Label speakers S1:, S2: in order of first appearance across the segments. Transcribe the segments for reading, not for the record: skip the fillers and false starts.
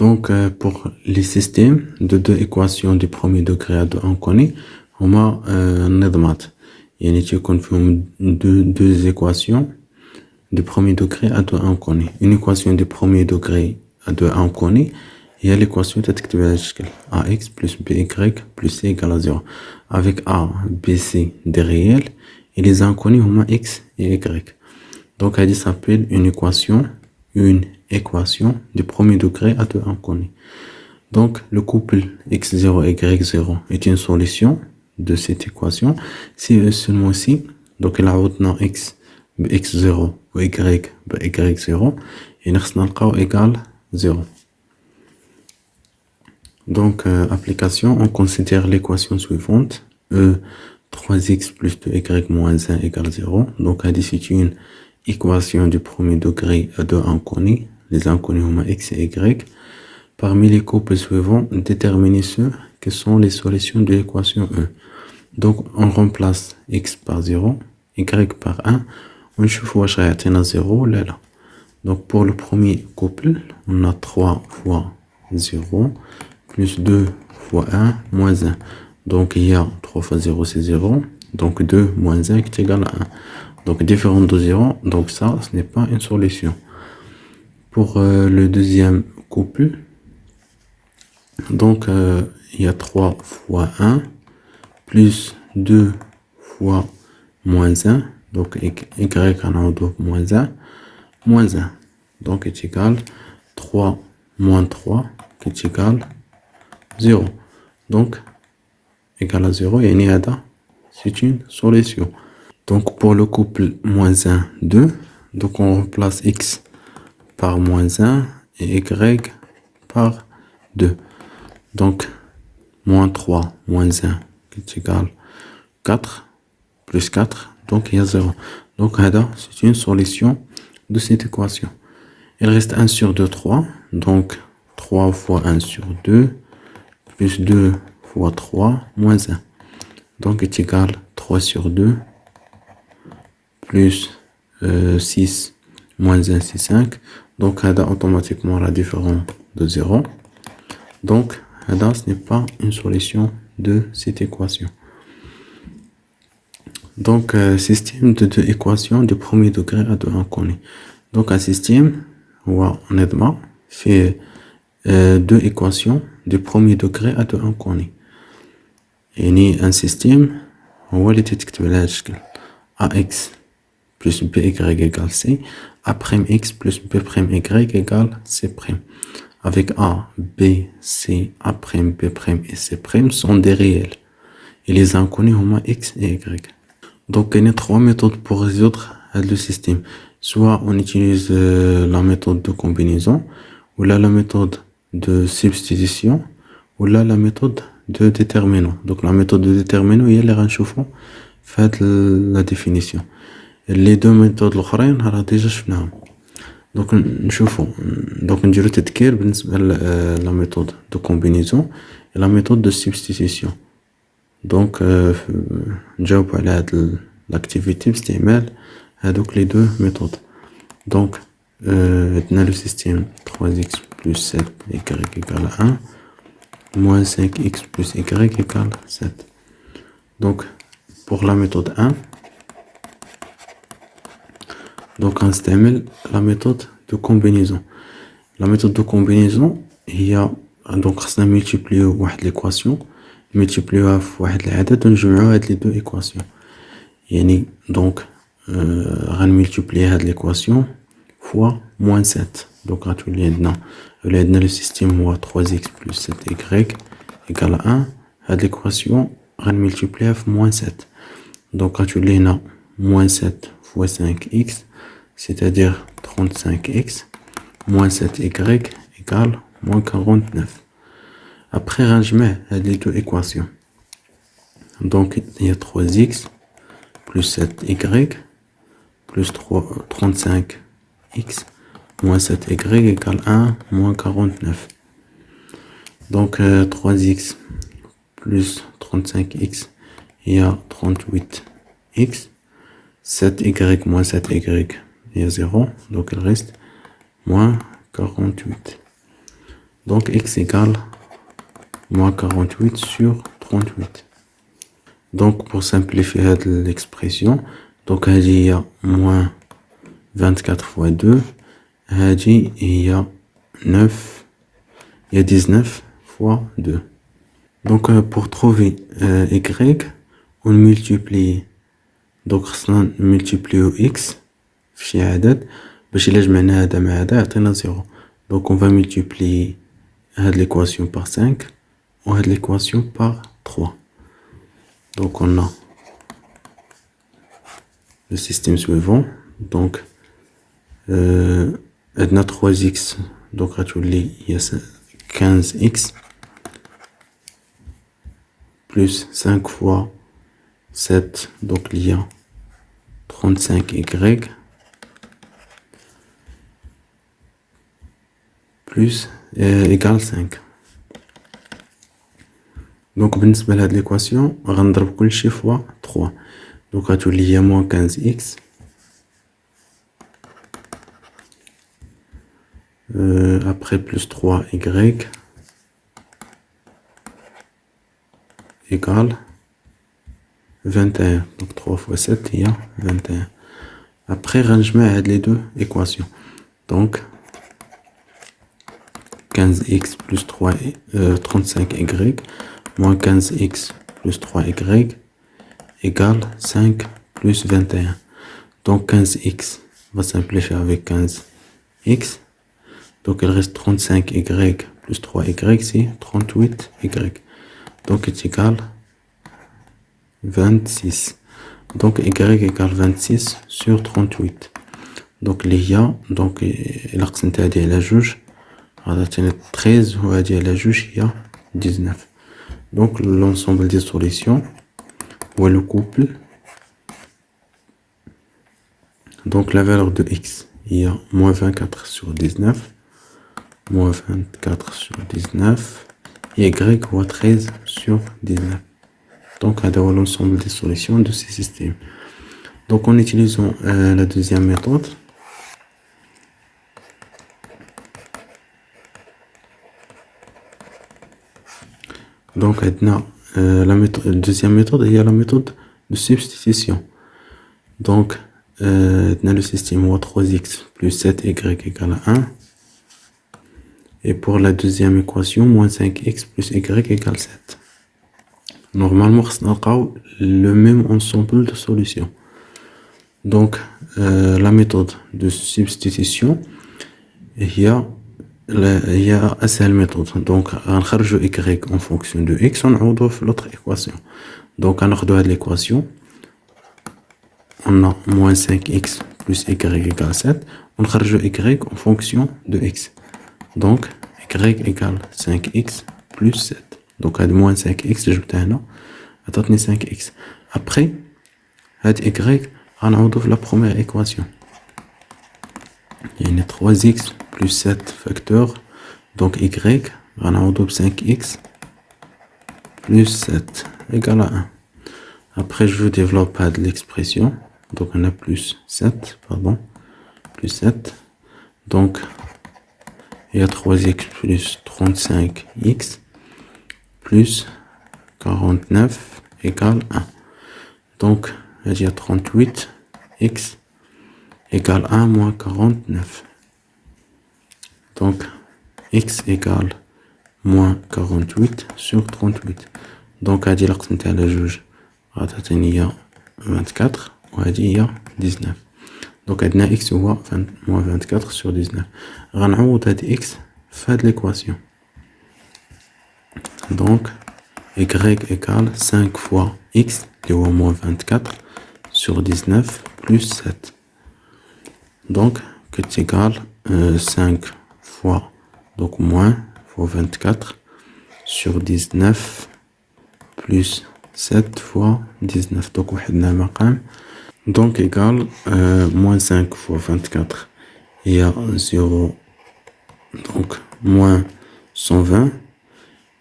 S1: Donc, pour les systèmes de deux équations du premier degré à deux inconnus, on a نظمات. يعني تكون فيهم deux équations du premier degré à deux inconnus. Une équation du premier degré à deux inconnus, هي l'équation تتكتب بهذا الشكل ax plus by plus c égale à 0. Avec a, b, c des réels et les inconnus هما x et y. Donc, elle s'appelle une équation du premier degré à deux inconnus. Donc, le couple x0 et y0 est une solution de cette équation si et seulement si, donc la route x x0 ou y y0 et nous égale 0. Donc, application, on considère l'équation suivante e 3x plus 2y moins 1 égale 0. Donc, c'est une équation du premier degré à deux inconnus. Les inconnus sont x et y. Parmi les couples suivants, déterminez ceux qui sont les solutions de l'équation E. Donc, on remplace x par 0, y par 1. On voit que c'est 0 là. Donc, pour le premier couple, on a 3 fois 0 plus 2 fois 1 moins 1. Donc, il y a 3 fois 0, c'est 0. Donc, 2 moins 1 est égal à 1. Donc, différent de 0. Donc, ça, ce n'est pas une solution. Pour le deuxième couple, donc, il y a 3 fois 1 plus 2 fois moins 1. Donc, y en a moins 1. Moins 1. Donc, est égal 3 moins 3 qui est égal 0. Donc, égal à 0. Et c'est une solution. Donc, pour le couple moins 1, 2, donc on remplace x par moins 1 et y par 2. Donc, moins 3, moins 1, qui est égal 4, plus 4, donc il y a 0. Donc, c'est une solution de cette équation. Il reste 1 sur 2, 3. Donc, 3 fois 1 sur 2, plus 2 fois 3, moins 1. Donc, est égal 3 sur 2, plus 6, moins 1, c'est 5. Donc, automatiquement la différence de 0. Donc, ce n'est pas une solution de cette équation. Donc, système de deux équations de premier degré à deux inconnus. Donc, un système, on fait deux équations de premier degré à deux inconnus. Et un système, on va les تكتب بهذا الشكل ax plus by égale c, a'x plus b' y égale c'. Avec a, b, c, a', b' et c' sont des réels. Et les inconnus sont x et y. Donc, il y a trois méthodes pour résoudre le système. Soit on utilise la méthode de combinaison, ou la méthode de substitution, ou la méthode de déterminant. Donc, la méthode de déterminant, il y a les renchauffants, faites la définition. Les deux méthodes, on a déjà vu. Donc, on dirait que la méthode de combinaison et la méthode de substitution. Donc, جاوب على هاد l'activité باستعمال هادوك les deux méthodes. Donc, عندنا le système 3x plus 7y égale 1 moins 5x plus y égale 7. Donc, pour la méthode 1, donc on استعمل la méthode de combinaison. La méthode de combinaison هي donc خصنا multiplier واحد l'équation multiplier في واحد العدد ونجمعوا هاد les deux équations. يعني donc غنمultiplier هاد l'équation fois moins 7. Donc غتولي عندنا le système هو 3x plus 7y égale 1. هاد l'équation غنمultiplier في moins 7. Donc غتولي هنا moins 7 fois 5x, c'est-à-dire 35x, moins 7y égale moins 49. Après, rangeons les deux équations. Donc, il y a 3x plus 7y plus 35x moins 7y égale 1 moins 49. Donc, 3x plus 35x, il y a 38x. 7y moins 7y, il y a 0. Donc, il reste moins 48. Donc x égale moins 48 sur 38. Donc pour simplifier l'expression, donc il y a moins 24 fois 2, il y a 9, il y a 19 fois 2. Donc pour trouver y, on multiplie. Donc خصنا نملتيبليو x في شي عدد باش إلا جمعنا هذا مع هذا يعطينا 0. Donc on va multiplier هاد l'équation par 5 و هاد l'équation par 3. Donc on a le système suivant. Donc عندنا 3x donc غتولي هي 15x plus 5 fois 7, donc il y a 35y plus égale 5. Donc بالنسبة لهاد l'équation غنضرب كلشي fois 3. Donc غتولي هي moins 15x après plus 3y égale 21. Donc 3 fois 7 il y a 21. Après غنجمع هاد les deux équations. Donc 15x plus 3 35y moins 15x plus 3y égale 5 plus 21. Donc 15x va simplifier avec 15x. Donc il reste 35y plus 3y, c'est 38y. Donc est égal 26. Donc y égale 26 sur 38. Donc il y a, donc il قسمت هذه على جوج غتعطيني 13 وهذه على جوج هي 19. Donc l'ensemble des solutions ou le couple. Donc la valeur de x il y a moins 24 sur 19, moins 24 sur 19 et y voit 13 sur 19. Donc هذا هو l'ensemble des solutions de ces systèmes. Donc en utilisant la deuxième méthode, donc la deuxième méthode il y a la méthode de substitution. Donc le système est 3x plus 7y égale à 1. Et pour la deuxième équation, moins 5x plus y égale 7. Normalement, on a le même ensemble de solutions. Donc, la méthode de substitution, il y a une seule méthode. Donc, on a y en fonction de x, on a l'autre équation. Donc, on a l'équation. On a moins 5x plus y égale 7. On a y en fonction de x. Donc, y égale 5x plus 7. Donc, à moins 5x, je vais 5x. Après, y, on a la première équation. Il y a 3x plus 7 facteur. Donc, y, on a 5x plus 7 égale à 1. Après, je développe l'expression. Donc, on a plus 7, pardon, plus 7. Donc, il y a 3x plus 35x plus 49 égale 1. Donc, il y a 38x égale 1 moins 49. Donc, x égale moins 48 sur 38. Donc, il y a la juge. Il y a 24 et il y a 19. Donc, il y a x هو moins 24 sur 19. غنعوض هاد x في هاد l'équation. Donc, y égale 5 fois x, qui est moins 24 sur 19 plus 7. Donc, qui est égal 5 fois, donc moins, fois 24 sur 19 plus 7 fois 19. Donc, on a un مقام. Donc, égal moins 5 fois 24, il y a 0, donc moins 120,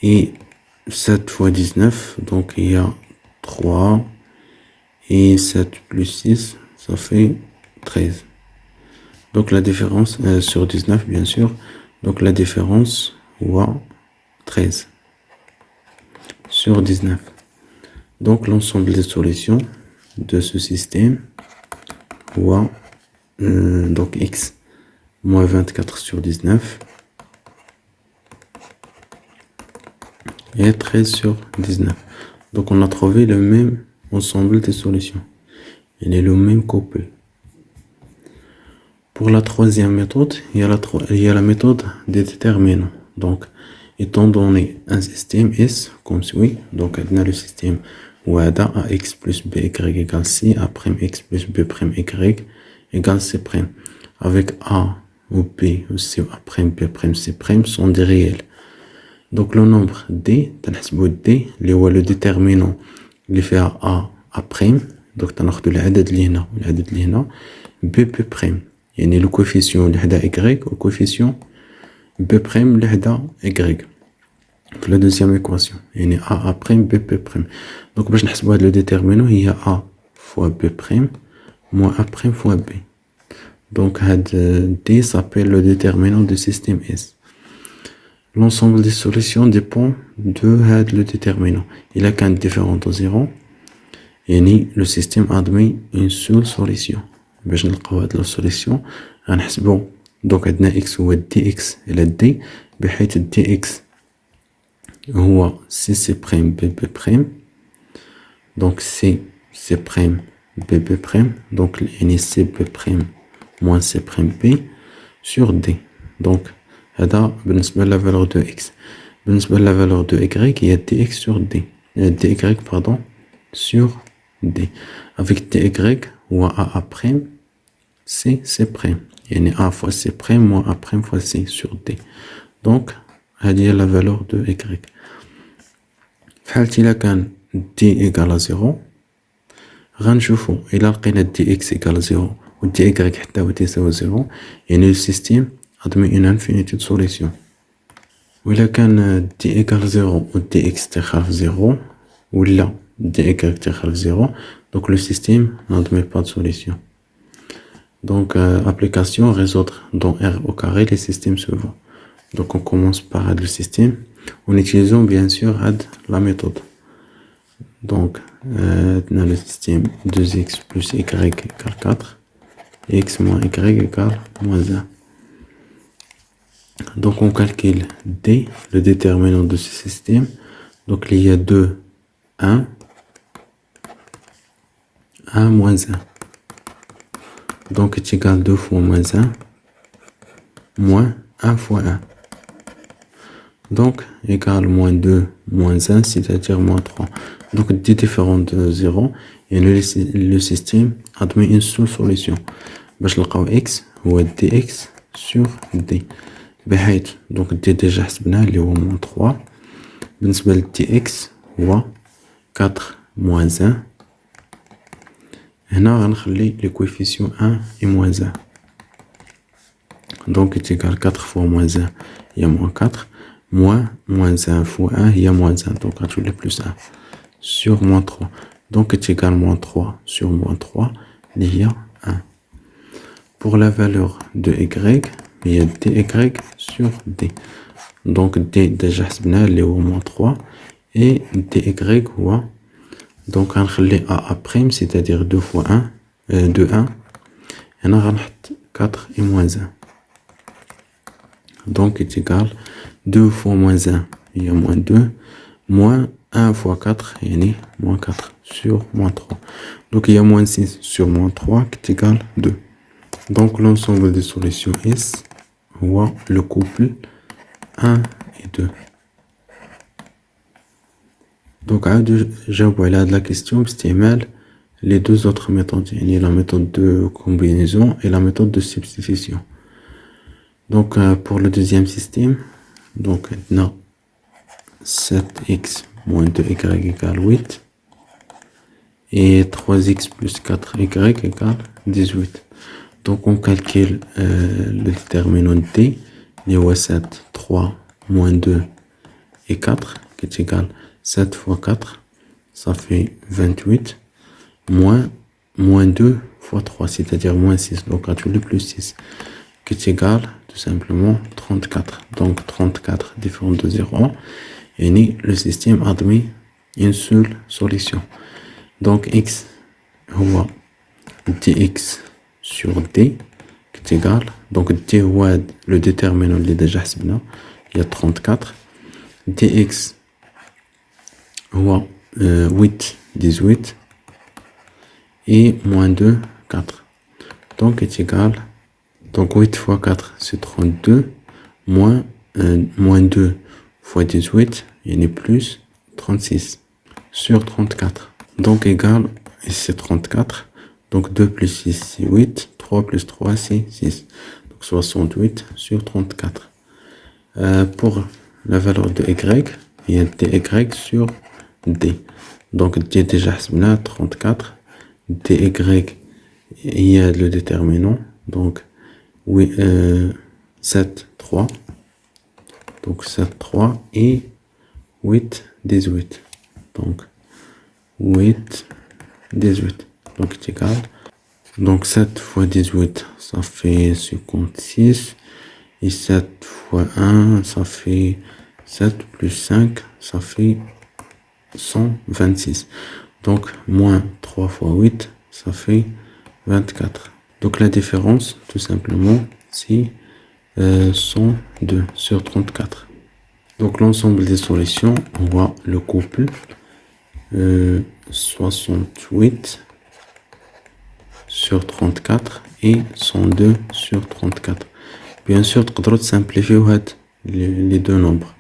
S1: et 7 fois 19, donc il y a 3, et 7 plus 6, ça fait 13. Donc la différence sur 19, bien sûr, donc la différence ou 13 sur 19. Donc l'ensemble des solutions de ce système ou donc x moins 24 sur 19 et 13 sur 19. Donc on a trouvé le même ensemble des solutions. Il est le même couple. Pour la troisième méthode, il y a la méthode des déterminants. Donc, étant donné un système S comme suit, donc on a le système où ax plus by égale c, a prime x plus b prime y égale c prime. Avec a ou b ou c ou a prime b prime c prime sont des réels. Donc le nombre d, d, le déterminant اللي فيها a prime, donc تناخدو العدد اللي هنا والعدد اللي هنا b prime. يعني le coefficient اللي حدا y و coefficient b prime اللي حدا y. في la deuxième équation يعني a prime b prime. donc باش نحسبو هاد le déterminant هي a fois b prime moins a prime fois b. donc هاد d s'appelle le déterminant du système S. L'ensemble des solutions dépend de le déterminant. Il a qu'un différent de 0. Et le système admet une seule solution. باش نلقاو هاد la solution غنحسبو donc عندنا x هو dx إلى d بحيث dx هو c prime bb prime donc c prime bb prime donc يعني cb prime moins c prime b sur d. donc هذا بالنسبة لا valeur de x. بالنسبة لا valeur de y هي dx sur d dy pardon sur d avec dy هو a prime c prime يعني a fois c prime moins a prime fois c sur d. donc هذه هي la valeur de y. في حالة إلا كان d égale à 0 غنشوفو إلا لقينا dx égale 0 و dy حتى هو تساوي 0 يعني le système admet une infinité de solutions. وإلا كان d égale 0 و dx تخالف 0 ولا dy تخالف 0 donc le système n'admet pas de solution. donc application résoudre dans R au carré les systèmes suivants. donc on commence par le système en utilisant bien sûr la méthode. donc on a le système 2x plus y égale 4 et x moins y égale moins 1. donc on calcule D, le déterminant de ce système. donc il y a 2, 1, 1 moins 1. donc est égal 2 fois moins 1 moins 1 fois 1. donc égale moins 2 moins 1 c'est-à-dire moins 3. donc d différent de 0 et le système admet une seule solution. باش نلقاو x هو dx sur d بحيث donc d déjà حسبناه اللي هو moins 3. بالنسبة ل dx هو 4 moins 1. هنا غنخلي les coefficients 1 et moins 1. donc est égal 4 fois moins 1 il y a moins 4 moins 1 fois 1 il y a moins 1 donc غتولي plus 1 sur moins 3. donc est égal moins 3 sur moins 3 il y a 1. pour la valeur de y il y a dy sur d. donc d déjà حسبناه اللي هو moins 3 et dy هو donc غنخلي a prime c'est-à-dire 2 fois 1 2 1 هنا غنحط 4 et moins 1 donc est égal 2 fois moins 1 il y a moins 2 moins 1 fois 4 يعني moins 4 sur moins 3 donc il y a moins 6 sur moins 3 qui est égal 2. donc l'ensemble des solutions S هو le couple 1 et 2. donc عاودو جاوبوا على هاد la question باستعمال les deux autres méthodes يعني la méthode de combinaison et la méthode de substitution. donc pour le deuxième système donc on a 7x moins 2y égale 8 et 3x plus 4y égale 18. donc on calcule le déterminant d il y a 7 3 moins 2 et 4 qui est égal 7 fois 4 ça fait 28 moins 2 fois 3 c'est-à-dire moins 6 donc on a plus 6 qui est égal tout simplement 34. Donc 34 différent de 0, et le système admet une seule solution. Donc x هو dx sur d qui est égal, donc d هو le déterminant اللي déjà حسبنا il y a 34, dx هو 8 18 et moins 2 4, donc est égal, donc 8 fois 4 c'est 32, moins 2 fois 18 il est plus 36 sur 34, donc égal, et c'est 34, donc 2 plus 6 c'est 8, 3 plus 3 c'est 6, donc 68 sur 34. Pour la valeur de y, il y a dy sur d, donc d déjà حسبنا 34, dy il y a le déterminant, donc oui, 7 3, donc 7 3 et 8 18, donc 8 18, donc c'est égal, donc 7 fois 18 ça fait 56, et 7 fois 1 ça fait 7 plus 5 ça fait 126, donc moins 3 fois 8 ça fait 24, donc la différence tout simplement c'est 102 sur 34. Donc l'ensemble des solutions, on voit le couple 68 sur 34 et 102 sur 34. Bien sûr, tu peux simplifier les deux nombres.